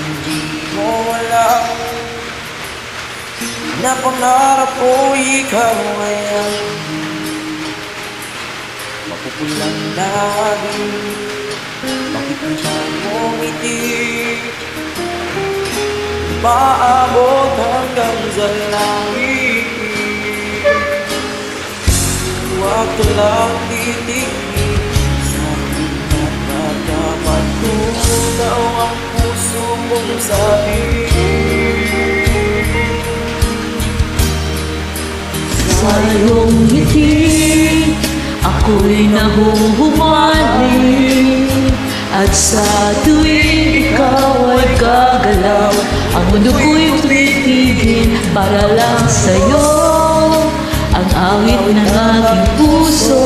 hindi mo alam na pangarap ko ikaw ngayon. Mapupulang labi, bakit nandiyan mong ngiti? Maabot hanggang sa langit. Huwag ka lang titingin sa akin at matapat ko daw ang puso mong sabi. Sa iyong ngiti, ako'y nahuhumaling. At sa tuwing ikaw ay gagalaw, ang mundo ko'y tumitigil para lang sa'yo. Ang awit ng aking puso,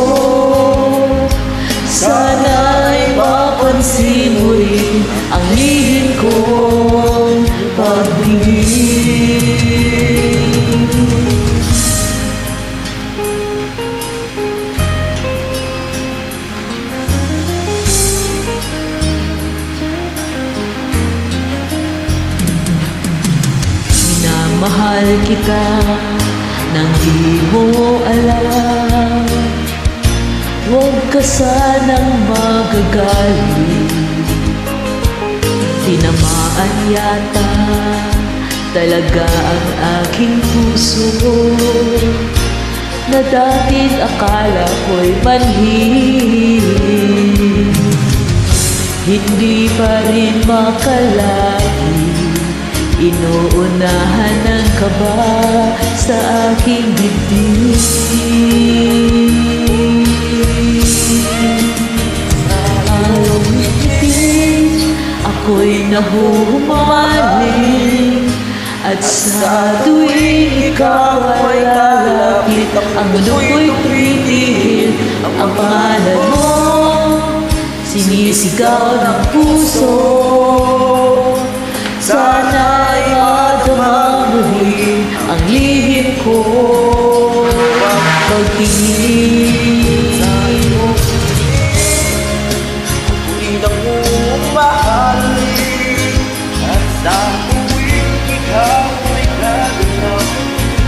sana'y mapansin mo rin ang lihim kong pag-ibig. Mahal kita nang di mo alam. Huwag ka sanang magagalit. Tinamaan yata talaga ang aking puso na dati't akala ko'y manhid. Hindi pa rin makalahi, inuunahan ng kaba sa aking dibdib. Sa iyong ngiti, ako'y nahuhumaling. At sa tuwing ikaw ay lalapit, ang mundo ko'y tumitigil. Ang pangalan mo, sinisigaw ng puso. Sana'y madama mo rin ang lihim ko pag-ibig. Ako'y nahuhumaling. At sa tuwing ikaw ay gagalaw,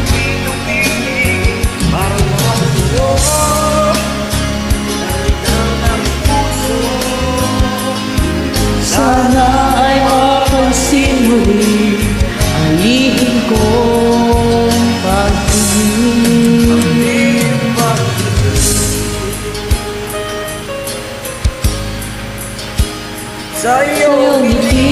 tumingin para lang sa'yo. Nalitaw ng puso, Sana ay mapansin mo rin ang lihim kong pag-ibig. sa iyong ngiti.